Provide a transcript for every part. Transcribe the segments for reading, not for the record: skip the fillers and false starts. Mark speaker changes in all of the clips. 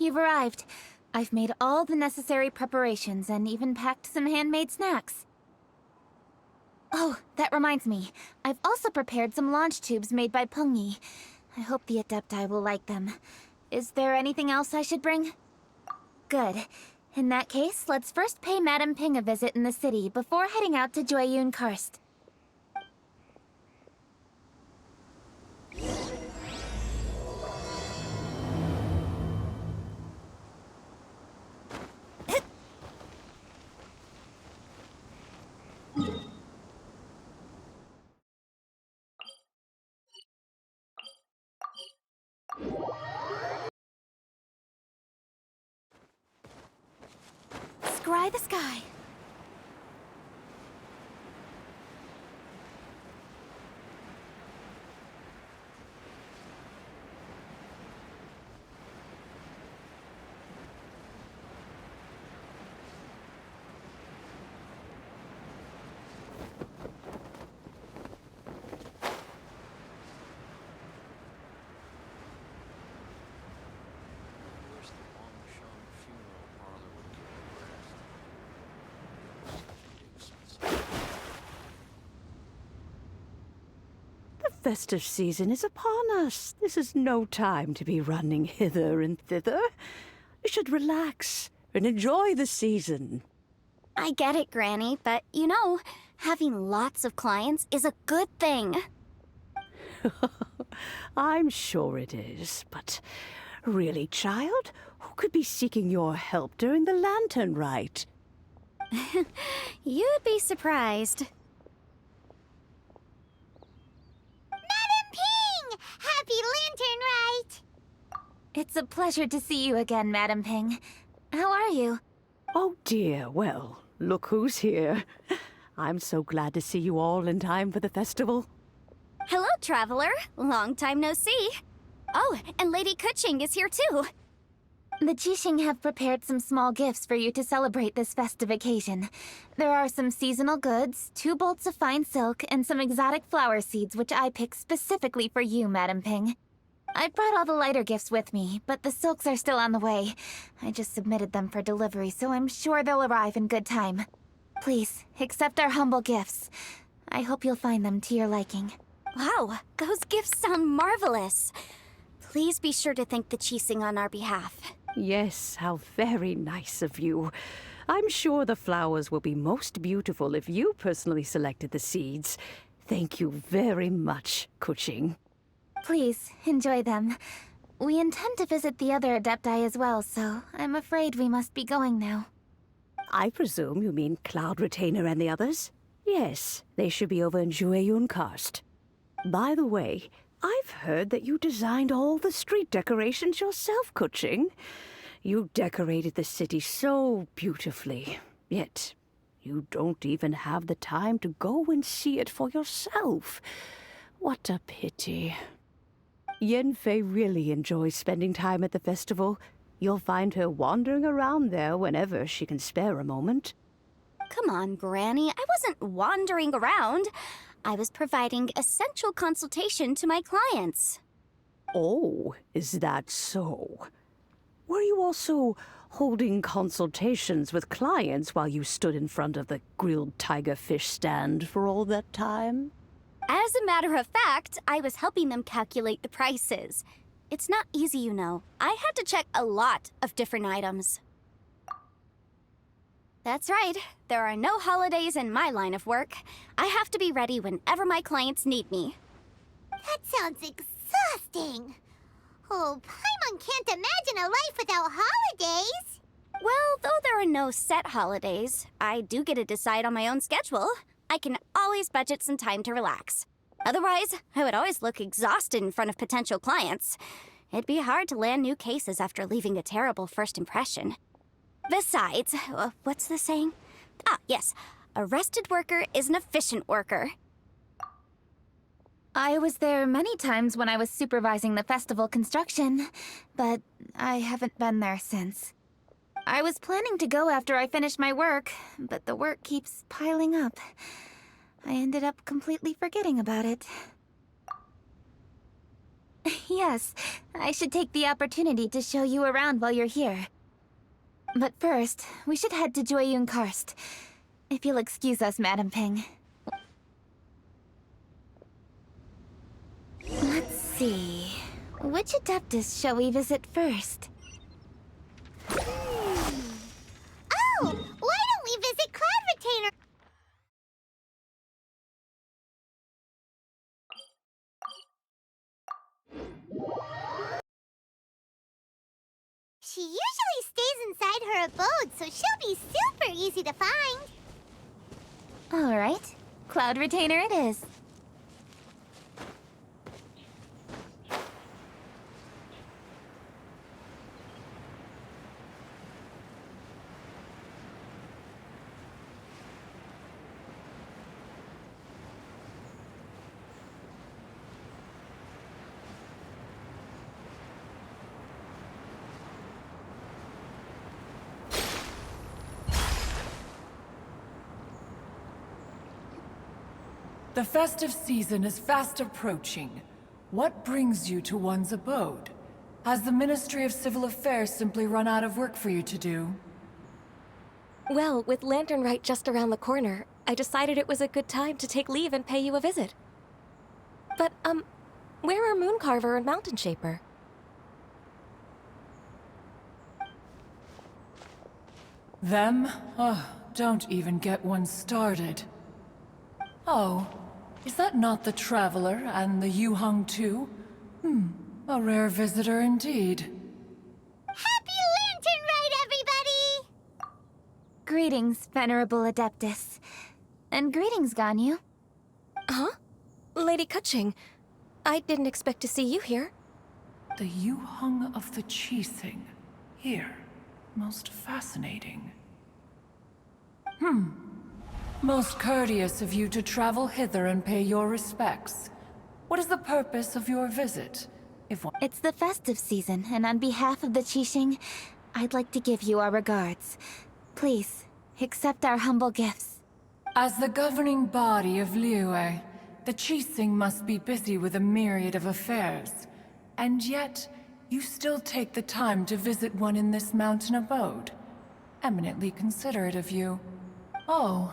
Speaker 1: You've arrived. I've made all the necessary preparations and even packed some handmade snacks. Oh, that reminds me. I've also prepared some launch tubes made by Pungi. I hope the Adepti will like them. Is there anything else I should bring? Good. In that case, let's first pay Madame Ping a visit in the city before heading out to Jueyun Karst. Scry the sky.
Speaker 2: The festive season is upon us. This is no time to be running hither and thither. We should relax and enjoy the season.
Speaker 1: I get it, Granny, but you know, having lots of clients is a good thing.
Speaker 2: I'm sure it is, but really, child, who could be seeking your help during the lantern rite?
Speaker 1: You'd be surprised.
Speaker 3: Madam Ping! Happy lantern rite!
Speaker 1: It's a pleasure to see you again, Madam Ping. How are you?
Speaker 2: Oh dear, well, look who's here. I'm so glad to see you all in time for the festival.
Speaker 1: Hello, traveler. Long time no see. Oh, and Lady Kuching is here too. The Jixing have prepared some small gifts for you to celebrate this festive occasion. There are some seasonal goods, 2 bolts of fine silk, and some exotic flower seeds which I picked specifically for you, Madam Ping. I brought all the lighter gifts with me, but the silks are still on the way. I just submitted them for delivery, so I'm sure they'll arrive in good time. Please, accept our humble gifts. I hope you'll find them to your liking. Wow, those gifts sound marvelous. Please be sure to thank the Jixing on our behalf.
Speaker 2: Yes, how very nice of you. I'm sure the flowers will be most beautiful if you personally selected the seeds. Thank you very much, Kuching.
Speaker 1: Please, enjoy them. We intend to visit the other Adepti as well, so I'm afraid we must be going now.
Speaker 2: I presume you mean Cloud Retainer and the others? Yes, they should be over in Jueyun Karst. By the way, I've heard that you designed all the street decorations yourself, Kuching. You decorated the city so beautifully, yet you don't even have the time to go and see it for yourself. What a pity. Yanfei really enjoys spending time at the festival. You'll find her wandering around there whenever she can spare a moment.
Speaker 1: Come on, Granny. I wasn't wandering around. I was providing essential consultation to my clients.
Speaker 2: Oh, is that so? Were you also holding consultations with clients while you stood in front of the grilled tiger fish stand for all that time?
Speaker 1: As a matter of fact, I was helping them calculate the prices. It's not easy, you know. I had to check a lot of different items. That's right. There are no holidays in my line of work. I have to be ready whenever my clients need me.
Speaker 3: That sounds exhausting. Oh, Paimon can't imagine a life without holidays.
Speaker 1: Well, though there are no set holidays, I do get to decide on my own schedule. I can always budget some time to relax. Otherwise, I would always look exhausted in front of potential clients. It'd be hard to land new cases after leaving a terrible first impression. Besides, what's the saying? Ah, yes. A rested worker is an efficient worker. I was there many times when I was supervising the festival construction, but I haven't been there since. I was planning to go after I finished my work, but the work keeps piling up. I ended up completely forgetting about it. Yes, I should take the opportunity to show you around while you're here. But first, we should head to Joyun Karst. If you'll excuse us, Madam Ping. Let's see. Which Adeptus shall we visit first?
Speaker 3: Oh! Why don't we visit Cloud Retainer? She usually stays inside her abode, so she'll be super easy to find.
Speaker 1: All right. Cloud Retainer it is.
Speaker 4: The festive season is fast approaching. What brings you to one's abode? Has the Ministry of Civil Affairs simply run out of work for you to do?
Speaker 5: Well, with Lantern Rite just around the corner, I decided it was a good time to take leave and pay you a visit. But, where are Mooncarver and Mountain Shaper?
Speaker 4: Them? Oh, don't even get one started. Oh, is that not the Traveler and the Yuhung too? A rare visitor indeed.
Speaker 3: Happy Lantern Rite, everybody!
Speaker 1: Greetings, Venerable Adeptus. And greetings, Ganyu.
Speaker 5: Huh? Lady Kuching, I didn't expect to see you here.
Speaker 4: The Yuhung of the Qixing. Here. Most fascinating. Most courteous of you to travel hither and pay your respects. What is the purpose of your visit? If one...
Speaker 1: It's the festive season, and on behalf of the Qixing, I'd like to give you our regards. Please, accept our humble gifts.
Speaker 4: As the governing body of Liyue, the Qixing must be busy with a myriad of affairs. And yet, you still take the time to visit one in this mountain abode. Eminently considerate of you. Oh,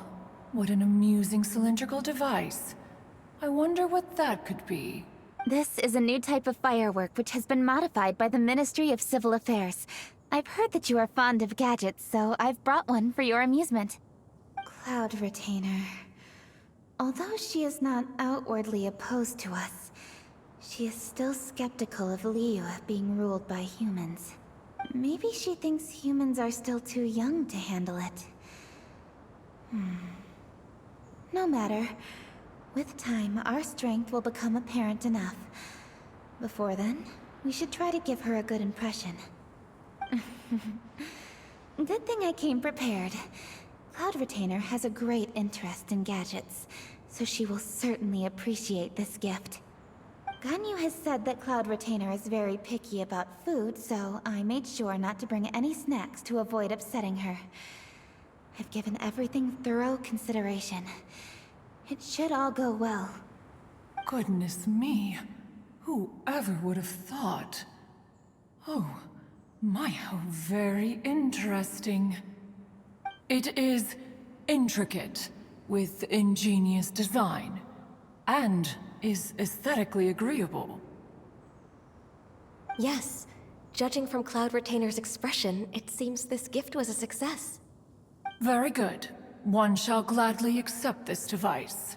Speaker 4: what an amusing cylindrical device. I wonder what that could be.
Speaker 1: This is a new type of firework which has been modified by the Ministry of Civil Affairs. I've heard that you are fond of gadgets, so I've brought one for your amusement. Cloud Retainer. Although she is not outwardly opposed to us, she is still skeptical of Liyue being ruled by humans. Maybe she thinks humans are still too young to handle it. No matter. With time, our strength will become apparent enough. Before then, we should try to give her a good impression. Good thing I came prepared. Cloud Retainer has a great interest in gadgets, so she will certainly appreciate this gift. Ganyu has said that Cloud Retainer is very picky about food, so I made sure not to bring any snacks to avoid upsetting her. I've given everything thorough consideration. It should all go well.
Speaker 4: Goodness me. Whoever would have thought? Oh, my, how very interesting. It is intricate, with ingenious design, and is aesthetically agreeable.
Speaker 5: Yes. Judging from Cloud Retainer's expression, it seems this gift was a success.
Speaker 4: Very good. One shall gladly accept this device.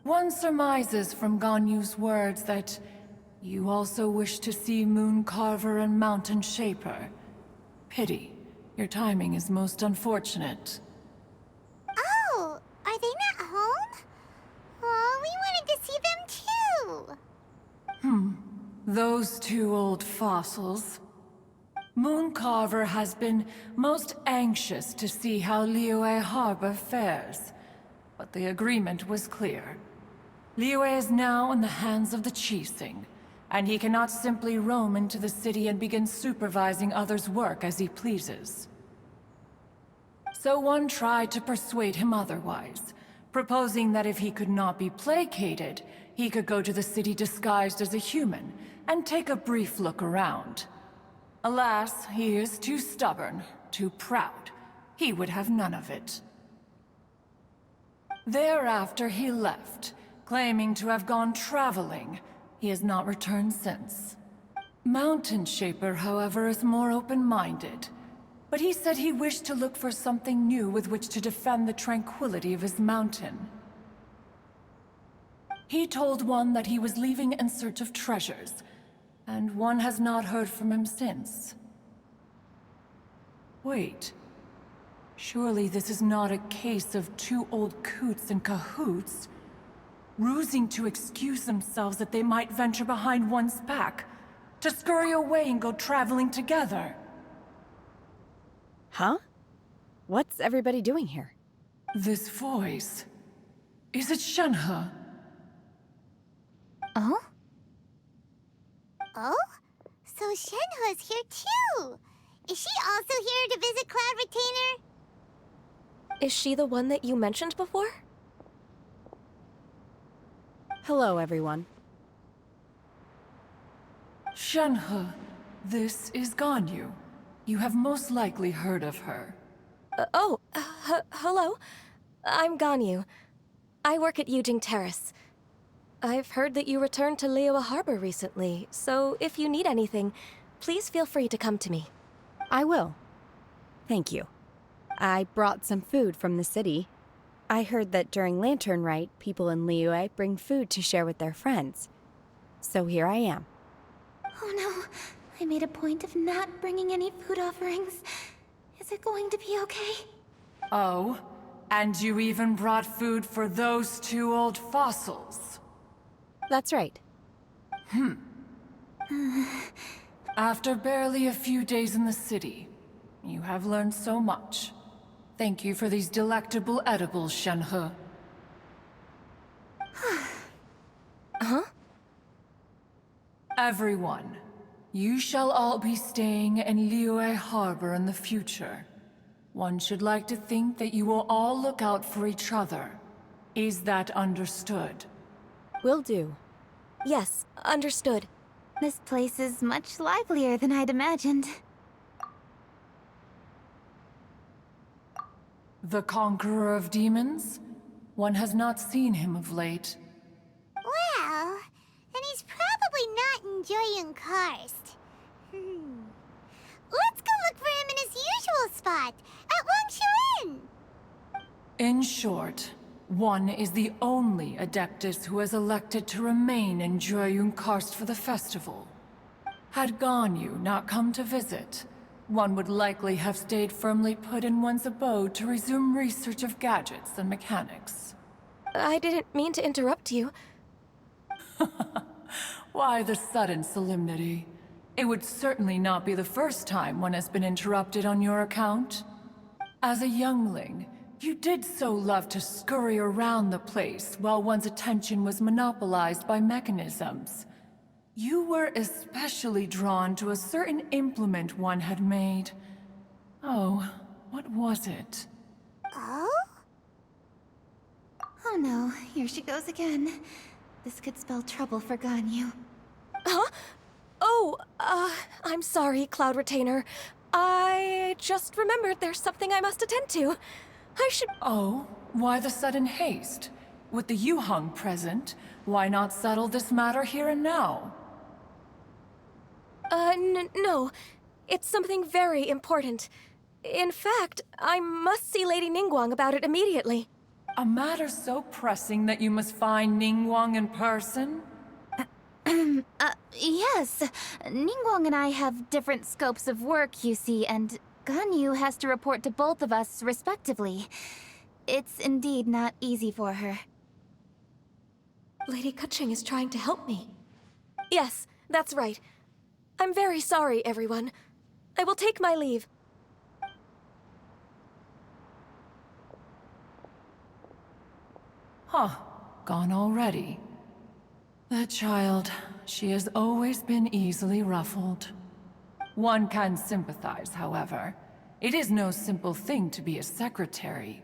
Speaker 4: One surmises from Ganyu's words that you also wish to see Mooncarver and Mountain Shaper. Pity. Your timing is most unfortunate.
Speaker 3: Oh, are they not home? Oh, we wanted to see them too.
Speaker 4: Those two old fossils. Mooncarver has been most anxious to see how Liyue Harbor fares, but the agreement was clear. Liu is now in the hands of the Qixing, and he cannot simply roam into the city and begin supervising others' work as he pleases. So one tried to persuade him otherwise, proposing that if he could not be placated, he could go to the city disguised as a human and take a brief look around. Alas, he is too stubborn, too proud. He would have none of it. Thereafter he left, claiming to have gone traveling. He has not returned since. Mountain Shaper, however, is more open-minded. But he said he wished to look for something new with which to defend the tranquility of his mountain. He told one that he was leaving in search of treasures, and one has not heard from him since. Wait. Surely this is not a case of two old coots in cahoots, rusing to excuse themselves that they might venture behind one's back, to scurry away and go traveling together.
Speaker 6: Huh? What's everybody doing here?
Speaker 4: This voice... is it Shenhe?
Speaker 1: Oh?
Speaker 3: Oh? So Shenhe's here too! Is she also here to visit Cloud Retainer?
Speaker 5: Is she the one that you mentioned before?
Speaker 6: Hello, everyone.
Speaker 4: Shenhe, this is Ganyu. You have most likely heard of her.
Speaker 5: Hello. I'm Ganyu. I work at Yujing Terrace. I've heard that you returned to Liyue Harbor recently, so if you need anything, please feel free to come to me.
Speaker 6: I will. Thank you. I brought some food from the city. I heard that during Lantern Rite, people in Liyue bring food to share with their friends. So here I am.
Speaker 1: Oh no, I made a point of not bringing any food offerings. Is it going to be okay?
Speaker 4: Oh, and you even brought food for those two old fossils.
Speaker 6: That's right.
Speaker 4: After barely a few days in the city, you have learned so much. Thank you for these delectable edibles, Shenhe.
Speaker 5: Huh?
Speaker 4: Everyone, you shall all be staying in Liyue Harbor in the future. One should like to think that you will all look out for each other. Is that understood?
Speaker 6: Will do.
Speaker 5: Yes, understood.
Speaker 1: This place is much livelier than I'd imagined.
Speaker 4: The Conqueror of Demons? One has not seen him of late.
Speaker 3: Well, then he's probably not enjoying Karst. Let's go look for him in his usual spot, at Wangshu Inn!
Speaker 4: In short, one is the only Adeptus who has elected to remain in Jueyun Karst for the festival. Had Ganyu not come to visit, one would likely have stayed firmly put in one's abode to resume research of gadgets and mechanics.
Speaker 5: I didn't mean to interrupt you.
Speaker 4: Why the sudden solemnity? It would certainly not be the first time one has been interrupted on your account. As a youngling, you did so love to scurry around the place while one's attention was monopolized by mechanisms. You were especially drawn to a certain implement one had made. Oh, what was it?
Speaker 3: Oh?
Speaker 1: Oh no, here she goes again. This could spell trouble for Ganyu.
Speaker 5: Huh? Oh, I'm sorry, Cloud Retainer. I just remembered there's something I must attend to. I should...
Speaker 4: Oh, why the sudden haste? With the Yuheng present, why not settle this matter here and now?
Speaker 5: No. It's something very important. In fact, I must see Lady Ningguang about it immediately.
Speaker 4: A matter so pressing that you must find Ningguang in person?
Speaker 1: Yes. Ningguang and I have different scopes of work, you see, and Ganyu has to report to both of us, respectively. It's indeed not easy for her.
Speaker 5: Lady Keqing is trying to help me. Yes, that's right. I'm very sorry, everyone. I will take my leave.
Speaker 4: Huh. gone already. That child, she has always been easily ruffled. One can sympathize, however. It is no simple thing to be a secretary.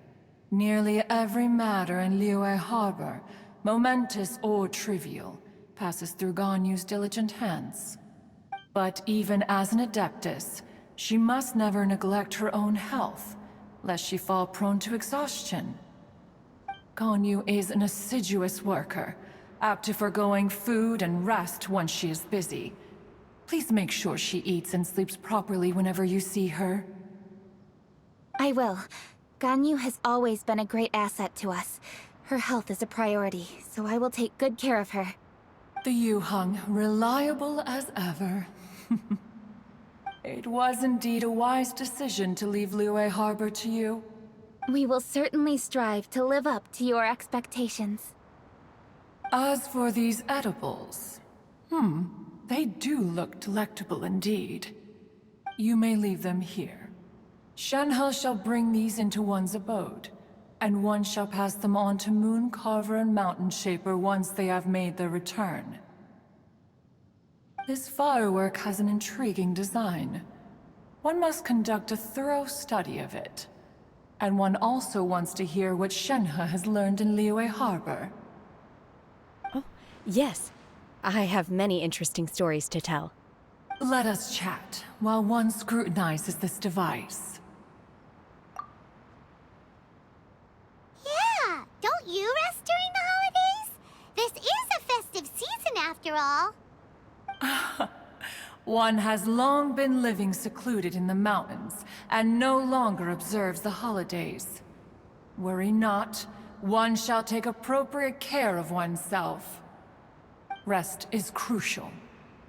Speaker 4: Nearly every matter in Liyue Harbor, momentous or trivial, passes through Ganyu's diligent hands. But even as an adeptus, she must never neglect her own health, lest she fall prone to exhaustion. Ganyu is an assiduous worker, apt to foregoing food and rest once she is busy. Please make sure she eats and sleeps properly whenever you see her.
Speaker 1: I will. Ganyu has always been a great asset to us. Her health is a priority, so I will take good care of her.
Speaker 4: The Yuheng, reliable as ever. It was indeed a wise decision to leave Liyue Harbor to you.
Speaker 1: We will certainly strive to live up to your expectations.
Speaker 4: As for these edibles, they do look delectable indeed. You may leave them here. Shenhe shall bring these into one's abode, and one shall pass them on to Moon Carver and Mountain Shaper once they have made their return. This firework has an intriguing design. One must conduct a thorough study of it. And one also wants to hear what Shenhe has learned in Liyue Harbor.
Speaker 6: Oh, yes. I have many interesting stories to tell.
Speaker 4: Let us chat while one scrutinizes this device.
Speaker 3: Yeah, don't you rest during the holidays? This is a festive season after all.
Speaker 4: One has long been living secluded in the mountains, and no longer observes the holidays. Worry not, one shall take appropriate care of oneself. Rest is crucial.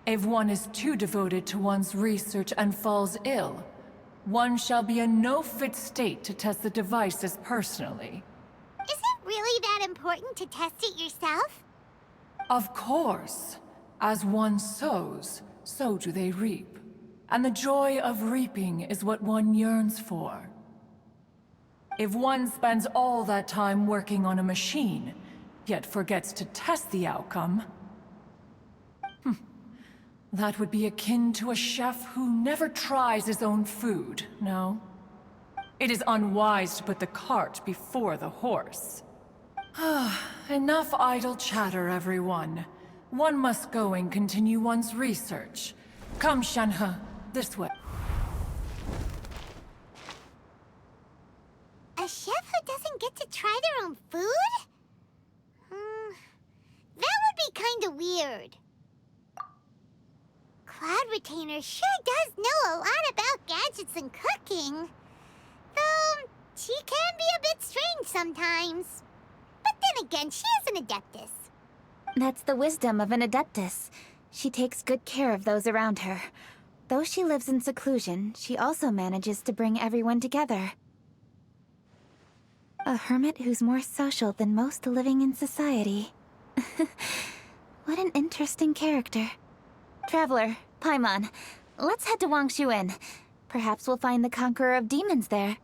Speaker 4: If one is too devoted to one's research and falls ill, one shall be in no fit state to test the devices personally.
Speaker 3: Is it really that important to test it yourself?
Speaker 4: Of course. As one sows, so do they reap. And the joy of reaping is what one yearns for. If one spends all that time working on a machine, yet forgets to test the outcome, that would be akin to a chef who never tries his own food, no? It is unwise to put the cart before the horse. Enough idle chatter, everyone. One must go and continue one's research. Come, Shenhe, this way.
Speaker 3: A chef who doesn't get to try their own food? That would be kinda weird. Cloud Retainer sure does know a lot about gadgets and cooking. Though, she can be a bit strange sometimes. But then again, she is an adeptus.
Speaker 1: That's the wisdom of an adeptus. She takes good care of those around her. Though she lives in seclusion, she also manages to bring everyone together. A hermit who's more social than most living in society. What an interesting character. Traveler, Paimon, let's head to Wangshuin. Perhaps we'll find the Conqueror of Demons there.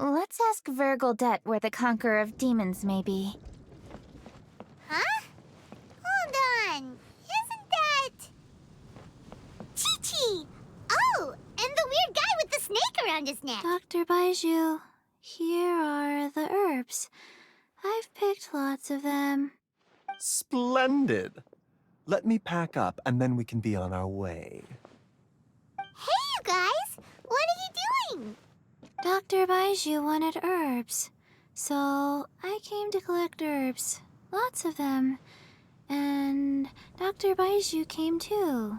Speaker 1: Let's ask Vergildet where the Conqueror of Demons may be.
Speaker 3: Huh? Hold on. Isn't that... Chi-Chi! Oh, and the weird guy with the snake around his neck.
Speaker 7: Dr. Baiju, here are the herbs. I've picked lots of them.
Speaker 8: Splendid. Let me pack up and then we can be on our way.
Speaker 3: Hey, you guys! What are you doing?
Speaker 7: Dr. Baiju wanted herbs, so I came to collect herbs. Lots of them. And Dr. Baiju came too.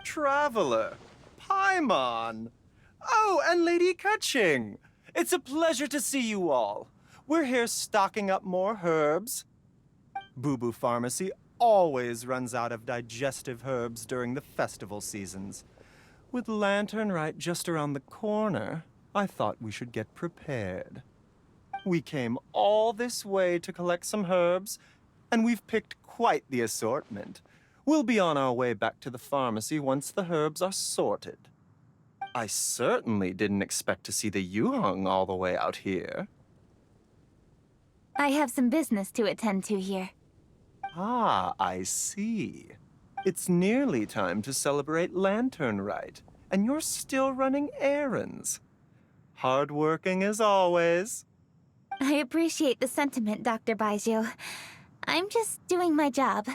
Speaker 8: Traveler, Paimon. Oh, and Lady Kutching. It's a pleasure to see you all. We're here stocking up more herbs. Boo Boo Pharmacy always runs out of digestive herbs during the festival seasons. With Lantern right just around the corner, I thought we should get prepared. We came all this way to collect some herbs, and we've picked quite the assortment. We'll be on our way back to the pharmacy once the herbs are sorted. I certainly didn't expect to see the Yuhong all the way out here.
Speaker 1: I have some business to attend to here.
Speaker 8: Ah, I see. It's nearly time to celebrate Lantern Rite, and you're still running errands. Hardworking as always.
Speaker 1: I appreciate the sentiment, Dr. Baizhu. I'm just doing my job.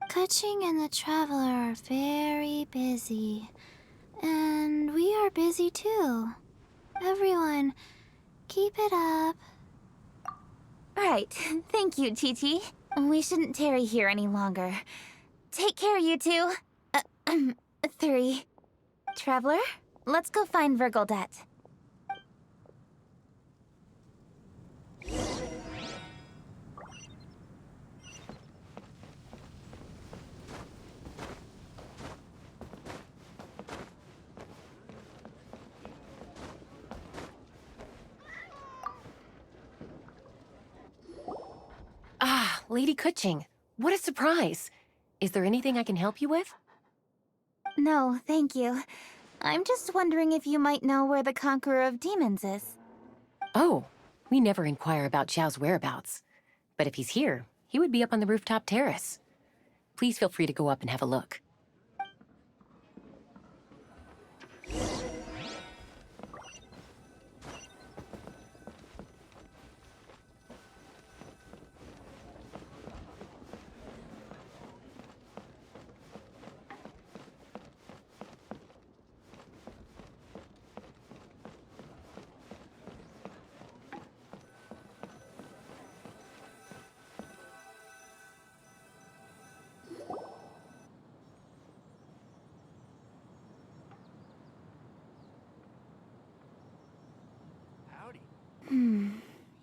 Speaker 7: Kuching and the Traveler are very busy. And we are busy too. Everyone, keep it up.
Speaker 1: Right. Thank you, Chi-Chi. We shouldn't tarry here any longer. Take care, you two. 3. Traveler, let's go find Virgoldet.
Speaker 9: Ah, Lady Kuching. What a surprise. Is there anything I can help you with?
Speaker 1: No, thank you. I'm just wondering if you might know where the Conqueror of Demons is.
Speaker 9: Oh, we never inquire about Xiao's whereabouts. But if he's here, he would be up on the rooftop terrace. Please feel free to go up and have a look.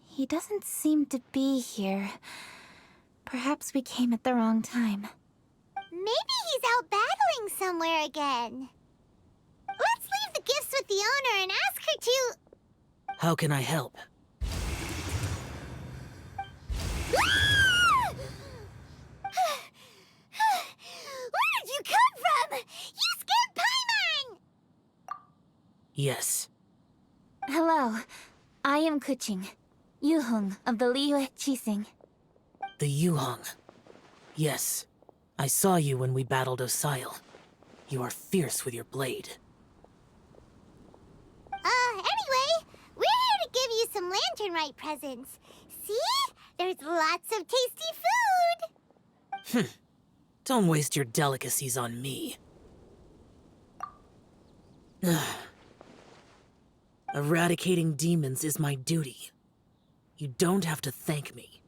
Speaker 1: He doesn't seem to be here. Perhaps we came at the wrong time.
Speaker 3: Maybe he's out battling somewhere again. Let's leave the gifts with the owner and ask her to...
Speaker 10: How can I help?
Speaker 3: Where did you come from? You scared Paimon!
Speaker 10: Yes.
Speaker 1: Hello. I am Kuching, Yuhong of the Liyue Qixing.
Speaker 10: The Yuhong. Yes. I saw you when we battled Osile. You are fierce with your blade.
Speaker 3: Anyway, we're here to give you some Lantern Rite presents. See? There's lots of tasty food!
Speaker 10: Don't waste your delicacies on me. Eradicating demons is my duty. You don't have to thank me.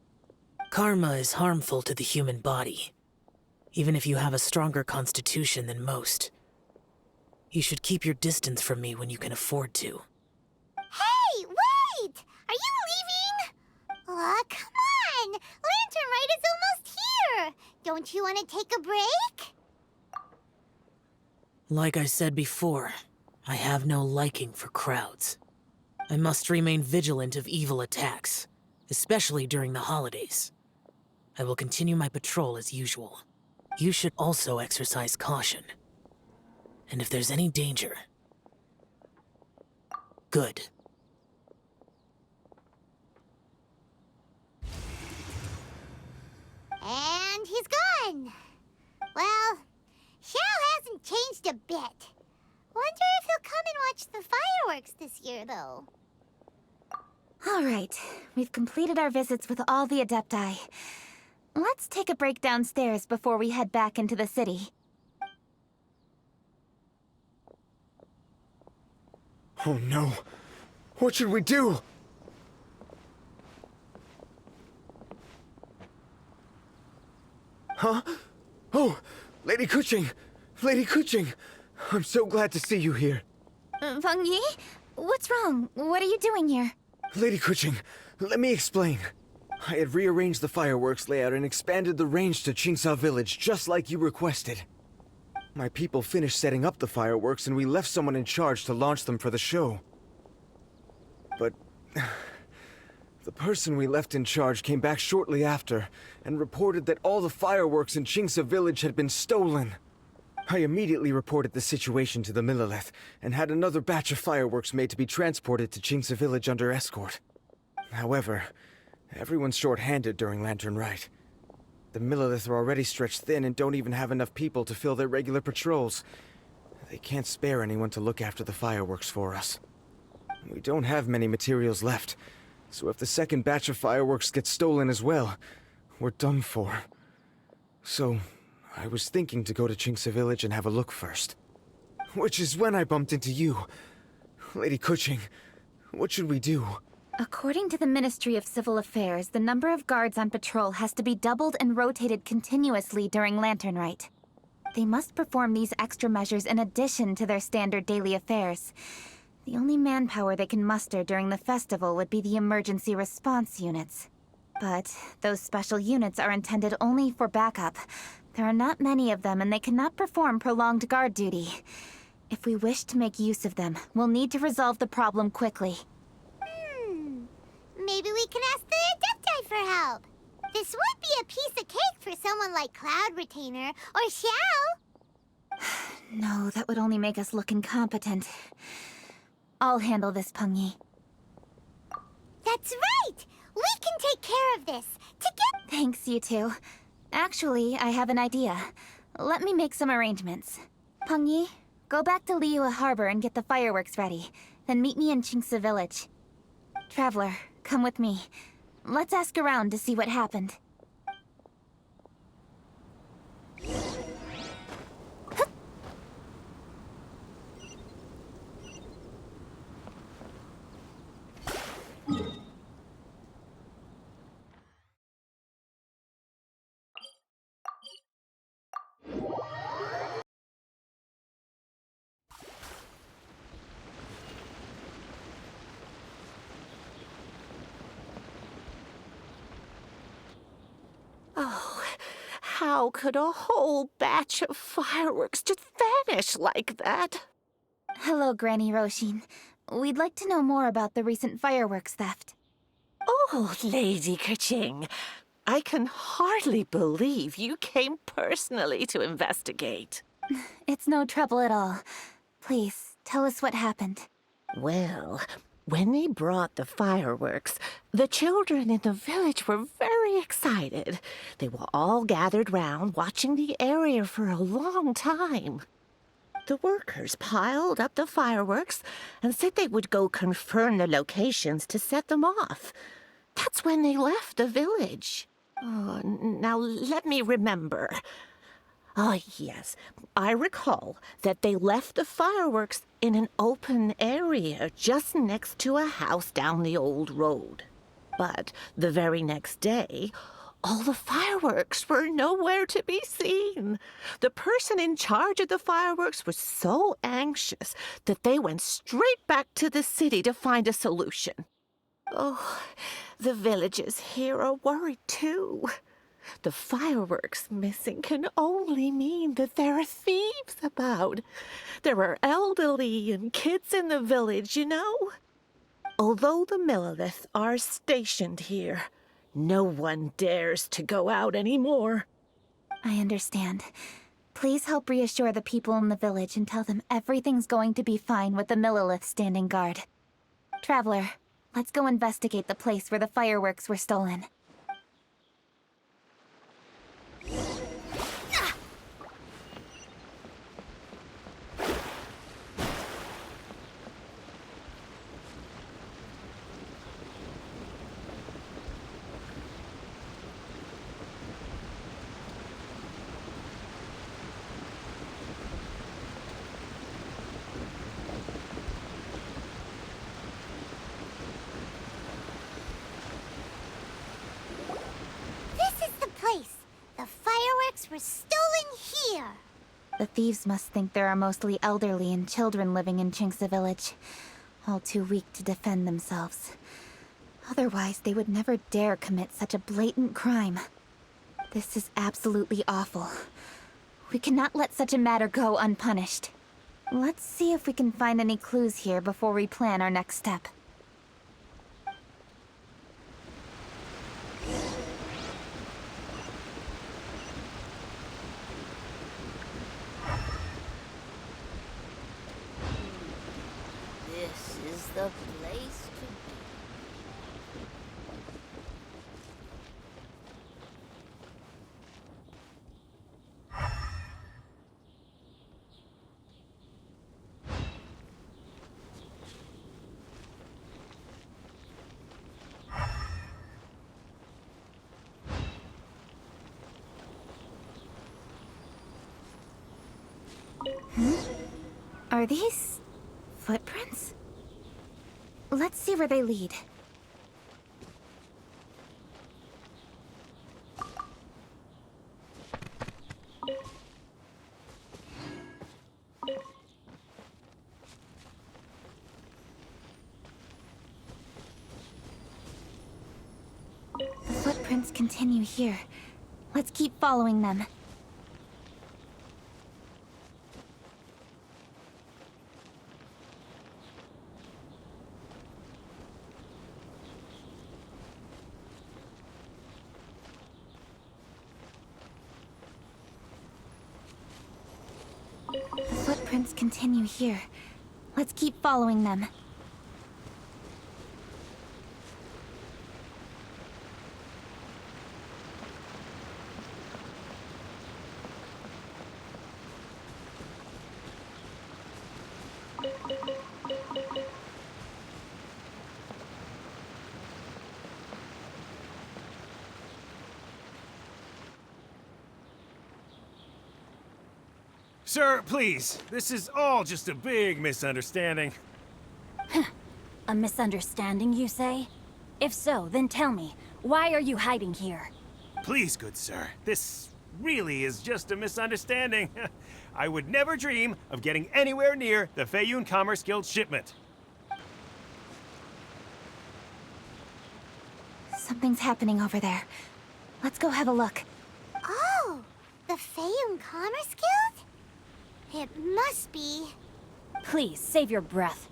Speaker 10: Karma is harmful to the human body, even if you have a stronger constitution than most. You should keep your distance from me when you can afford to.
Speaker 3: Hey, wait! Are you leaving? Aw, come on! Lantern Rite is almost here! Don't you want to take a break?
Speaker 10: Like I said before, I have no liking for crowds. I must remain vigilant of evil attacks, especially during the holidays. I will continue my patrol as usual. You should also exercise caution. And if there's any danger... Good.
Speaker 3: And he's gone. Well, Xiao hasn't changed a bit. Wonder if he'll come and watch the fireworks this year, though.
Speaker 1: All right, we've completed our visits with all the Adepti. Let's take a break downstairs before we head back into the city.
Speaker 11: Oh no. What should we do? Huh? Oh, Lady Kuching! Lady Kuching! I'm so glad to see you here.
Speaker 1: Feng Yi? What's wrong? What are you doing here?
Speaker 11: Lady Kuching, let me explain. I had rearranged the fireworks layout and expanded the range to Qingsa Village just like you requested. My people finished setting up the fireworks and we left someone in charge to launch them for the show. But the person we left in charge came back shortly after and reported that all the fireworks in Chingsa village had been stolen. I immediately reported the situation to the Millelith and had another batch of fireworks made to be transported to Chingsa village under escort. However, everyone's short-handed during Lantern Rite. The Millelith are already stretched thin and don't even have enough people to fill their regular patrols. They can't spare anyone to look after the fireworks for us. We don't have many materials left, so if the second batch of fireworks gets stolen as well, we're done for. So, I was thinking to go to Chingsa village and have a look first. Which is when I bumped into you. Lady Kuching, what should we do?
Speaker 1: According to the Ministry of Civil Affairs, the number of guards on patrol has to be doubled and rotated continuously during Lantern Rite. They must perform these extra measures in addition to their standard daily affairs. The only manpower they can muster during the festival would be the emergency response units. But those special units are intended only for backup. There are not many of them and they cannot perform prolonged guard duty. If we wish to make use of them, we'll need to resolve the problem quickly.
Speaker 3: Maybe we can ask the Adepti for help. This would be a piece of cake for someone like Cloud Retainer or Xiao.
Speaker 1: No, that would only make us look incompetent. I'll handle this, Pengyi.
Speaker 3: That's right! We can take care of this, together!
Speaker 1: Thanks, you two. Actually, I have an idea. Let me make some arrangements. Pengyi, go back to Liyue Harbor and get the fireworks ready. Then meet me in Chingsa village. Traveler, come with me. Let's ask around to see what happened.
Speaker 12: Oh, how could a whole batch of fireworks just vanish like that?
Speaker 1: Hello, Granny Roshin. We'd like to know more about the recent fireworks theft.
Speaker 12: Oh, Lady Kuching, I can hardly believe you came personally to investigate.
Speaker 1: It's no trouble at all. Please, tell us what happened.
Speaker 12: Well, when they brought the fireworks, the children in the village were very excited. They were all gathered round, watching the area for a long time. The workers piled up the fireworks and said they would go confirm the locations to set them off. That's when they left the village. Oh, now let me remember. Ah, yes, I recall that they left the fireworks in an open area just next to a house down the old road. But the very next day, all the fireworks were nowhere to be seen. The person in charge of the fireworks was so anxious that they went straight back to the city to find a solution. Oh, the villagers here are worried too. The fireworks missing can only mean that there are thieves about. There are elderly and kids in the village, you know. Although the Millelith are stationed here, no one dares to go out anymore.
Speaker 1: I understand. Please help reassure the people in the village and tell them everything's going to be fine with the Millelith standing guard. Traveler, let's go investigate the place where the fireworks were stolen.
Speaker 3: Were stolen here.
Speaker 1: The thieves must think there are mostly elderly and children living in Chingsa village, all too weak to defend themselves. Otherwise, they would never dare commit such a blatant crime. This is absolutely awful. We cannot let such a matter go unpunished. Let's see if we can find any clues here before we plan our next step.
Speaker 12: This is the place to be.
Speaker 1: Are these footprints? Let's see where they lead. The footprints continue here. Let's keep following them. The footprints continue here. Let's keep following them.
Speaker 13: Sir, please. This is all just a big misunderstanding.
Speaker 1: A misunderstanding, you say? If so, then tell me, why are you hiding here?
Speaker 13: Please, good sir. This really is just a misunderstanding. I would never dream of getting anywhere near the Feiyun Commerce Guild shipment.
Speaker 1: Something's happening over there. Let's go have a look.
Speaker 3: Oh, the Feiyun Commerce Guild? It must be.
Speaker 1: Please, save your breath.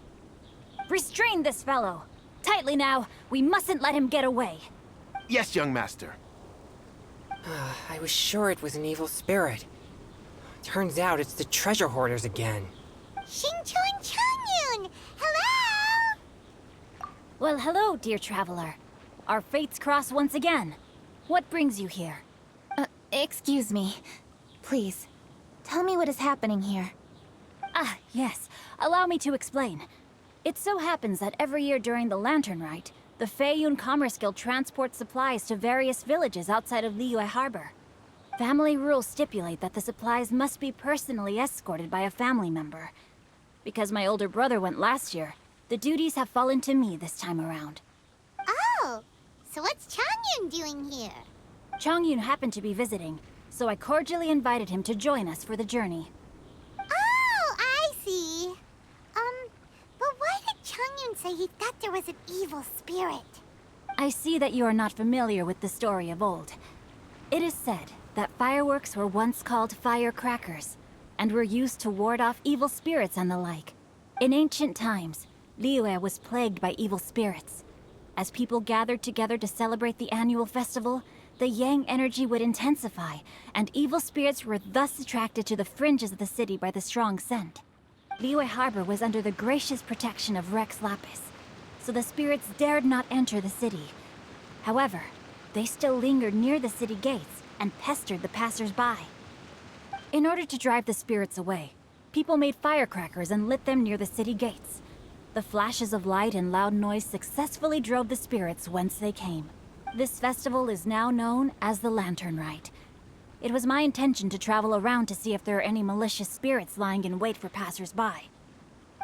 Speaker 1: Restrain this fellow. Tightly now. We mustn't let him get away.
Speaker 14: Yes, young master.
Speaker 15: I was sure it was an evil spirit. Turns out it's the treasure hoarders again.
Speaker 3: Xingqiu Changyun! Hello!
Speaker 1: Well, hello, dear traveler. Our fates cross once again. What brings you here? Excuse me. Please, tell me what is happening here. Ah, yes. Allow me to explain. It so happens that every year during the Lantern Rite, the Feiyun Commerce Guild transports supplies to various villages outside of Liyue Harbor. Family rules stipulate that the supplies must be personally escorted by a family member. Because my older brother went last year, the duties have fallen to me this time around.
Speaker 3: Oh, so what's Changyun doing here?
Speaker 1: Changyun happened to be visiting, so I cordially invited him to join us for the journey.
Speaker 3: Oh, I see. But why did Changyun say he thought there was an evil spirit?
Speaker 1: I see that you are not familiar with the story of old. It is said that fireworks were once called firecrackers, and were used to ward off evil spirits and the like. In ancient times, Liyue was plagued by evil spirits. As people gathered together to celebrate the annual festival, the yang energy would intensify, and evil spirits were thus attracted to the fringes of the city by the strong scent. Liyue Harbor was under the gracious protection of Rex Lapis, so the spirits dared not enter the city. However, they still lingered near the city gates and pestered the passers-by. In order to drive the spirits away, people made firecrackers and lit them near the city gates. The flashes of light and loud noise successfully drove the spirits whence they came. This festival is now known as the Lantern Rite. It was my intention to travel around to see if there are any malicious spirits lying in wait for passers-by.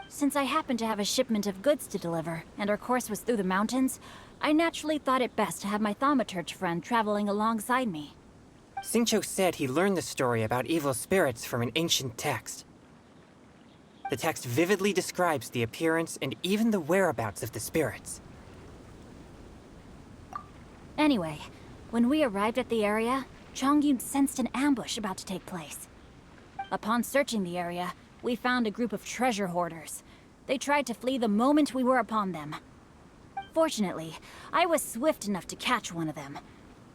Speaker 1: Since I happened to have a shipment of goods to deliver, and our course was through the mountains, I naturally thought it best to have my thaumaturge friend traveling alongside me.
Speaker 15: Xingqiu said he learned the story about evil spirits from an ancient text. The text vividly describes the appearance and even the whereabouts of the spirits.
Speaker 1: Anyway, when we arrived at the area, Changyun sensed an ambush about to take place.
Speaker 16: Upon searching the area, we found a group of treasure hoarders. They tried to flee the moment we were upon them. Fortunately, I was swift enough to catch one of them.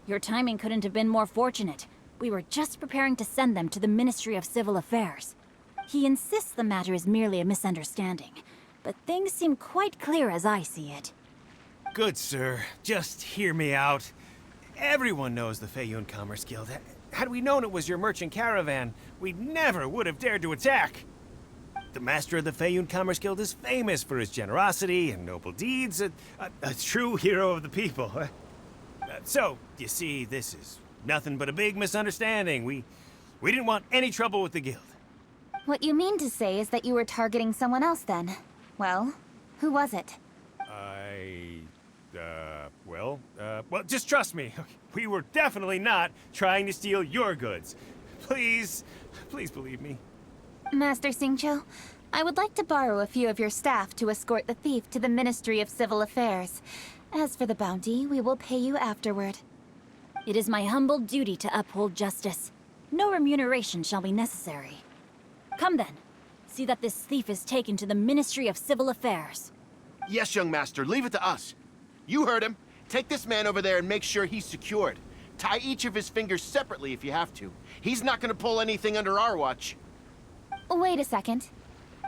Speaker 16: Your timing couldn't have been more fortunate. We were just preparing to send them to the Ministry of Civil Affairs. He insists the matter is merely a misunderstanding, but things seem quite clear as I see it.
Speaker 13: Good, sir. Just hear me out. Everyone knows the Feiyun Commerce Guild. Had we known it was your merchant caravan, we never would have dared to attack. The master of the Feiyun Commerce Guild is famous for his generosity and noble deeds, a true hero of the people. So, you see, this is nothing but a big misunderstanding. We didn't want any trouble with the guild.
Speaker 1: What you mean to say is that you were targeting someone else then? Well, who was it?
Speaker 13: Well, just trust me. We were definitely not trying to steal your goods. Please believe me.
Speaker 1: Master Xingqiu, I would like to borrow a few of your staff to escort the thief to the Ministry of Civil Affairs. As for the bounty, we will pay you afterward.
Speaker 16: It is my humble duty to uphold justice. No remuneration shall be necessary. Come then. See that this thief is taken to the Ministry of Civil Affairs.
Speaker 14: Yes, young master, leave it to us. You heard him. Take this man over there and make sure he's secured. Tie each of his fingers separately if you have to. He's not gonna pull anything under our watch.
Speaker 1: Wait a second.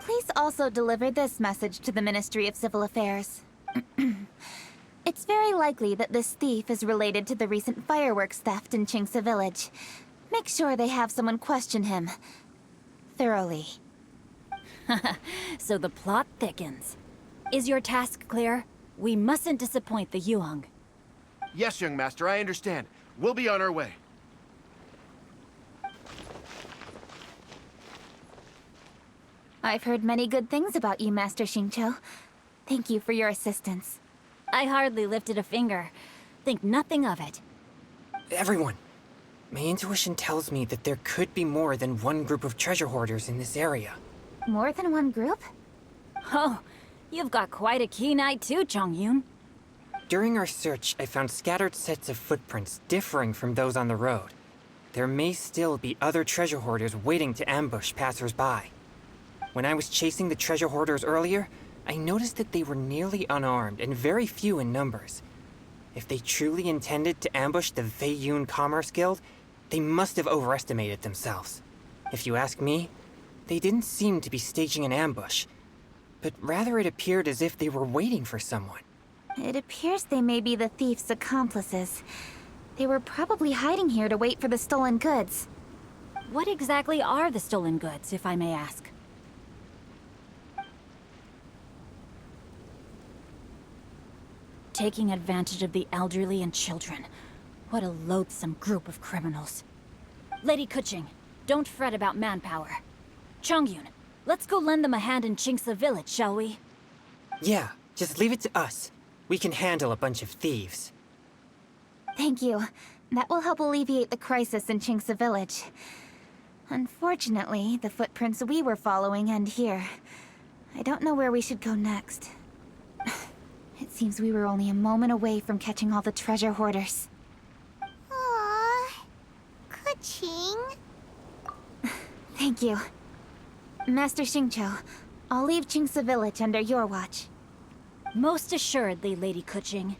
Speaker 1: Please also deliver this message to the Ministry of Civil Affairs. It's very likely that this thief is related to the recent fireworks theft in Qingce Village. Make sure they have someone question him thoroughly.
Speaker 16: So the plot thickens. Is your task clear? We mustn't disappoint the Yuang.
Speaker 14: Yes, young master, I understand. We'll be on our way.
Speaker 1: I've heard many good things about you, Master Xingqiu. Thank you for your assistance.
Speaker 16: I hardly lifted a finger. Think nothing of it.
Speaker 15: Everyone, my intuition tells me that there could be more than one group of treasure hoarders in this area.
Speaker 1: More than one group?
Speaker 16: Oh, you've got quite a keen eye too, Chongyun.
Speaker 15: During our search, I found scattered sets of footprints differing from those on the road. There may still be other treasure hoarders waiting to ambush passers-by. When I was chasing the treasure hoarders earlier, I noticed that they were nearly unarmed and very few in numbers. If they truly intended to ambush the Feiyun Commerce Guild, they must have overestimated themselves. If you ask me, they didn't seem to be staging an ambush, but rather it appeared as if they were waiting for someone.
Speaker 1: It appears they may be the thief's accomplices. They were probably hiding here to wait for the stolen goods.
Speaker 16: What exactly are the stolen goods, if I may ask? Taking advantage of the elderly and children. What a loathsome group of criminals. Lady Kuching, don't fret about manpower. Chongyun, let's go lend them a hand in Qingce Village, shall we?
Speaker 15: Yeah, just leave it to us. We can handle a bunch of thieves.
Speaker 1: Thank you. That will help alleviate the crisis in Qingce Village. Unfortunately, the footprints we were following end here. I don't know where we should go next. It seems we were only a moment away from catching all the treasure hoarders.
Speaker 3: Aww. Kuching.
Speaker 1: Thank you. Master Xingqiu, I'll leave Qingce Village under your watch.
Speaker 16: Most assuredly, Lady Kuching.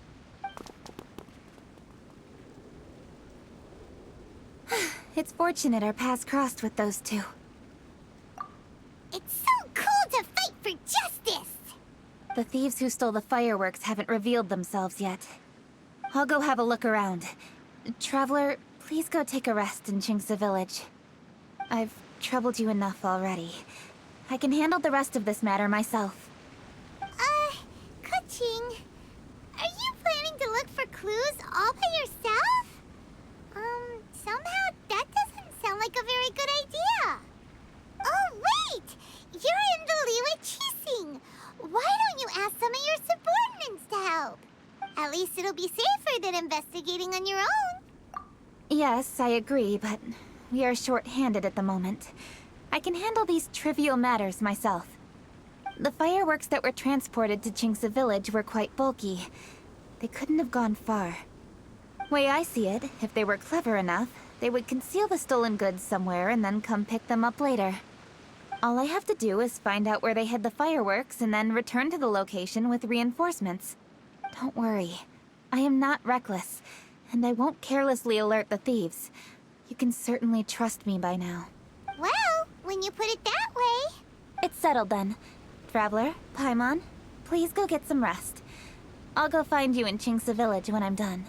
Speaker 1: It's fortunate our paths crossed with those two.
Speaker 3: It's so cool to fight for justice!
Speaker 1: The thieves who stole the fireworks haven't revealed themselves yet. I'll go have a look around. Traveler, please go take a rest in Qingce Village. I've troubled you enough already. I can handle the rest of this matter myself.
Speaker 3: Kuching, are you planning to look for clues all by yourself? Somehow that doesn't sound like a very good idea. Oh, wait! You're in the Liyue Qixing. Why don't you ask some of your subordinates to help? At least it'll be safer than investigating on your own.
Speaker 1: Yes, I agree, but we are short-handed at the moment. I can handle these trivial matters myself. The fireworks that were transported to Qingce Village were quite bulky. They couldn't have gone far. Way I see it, if they were clever enough, They would conceal the stolen goods somewhere and then come pick them up later. All I have to do is find out where they hid the fireworks and then return to the location with reinforcements. Don't worry. I am not reckless, and I won't carelessly alert the thieves. You can certainly trust me by now.
Speaker 3: Well, when you put it that way...
Speaker 1: It's settled then. Traveler, Paimon, please go get some rest. I'll go find you in Chingsa village when I'm done.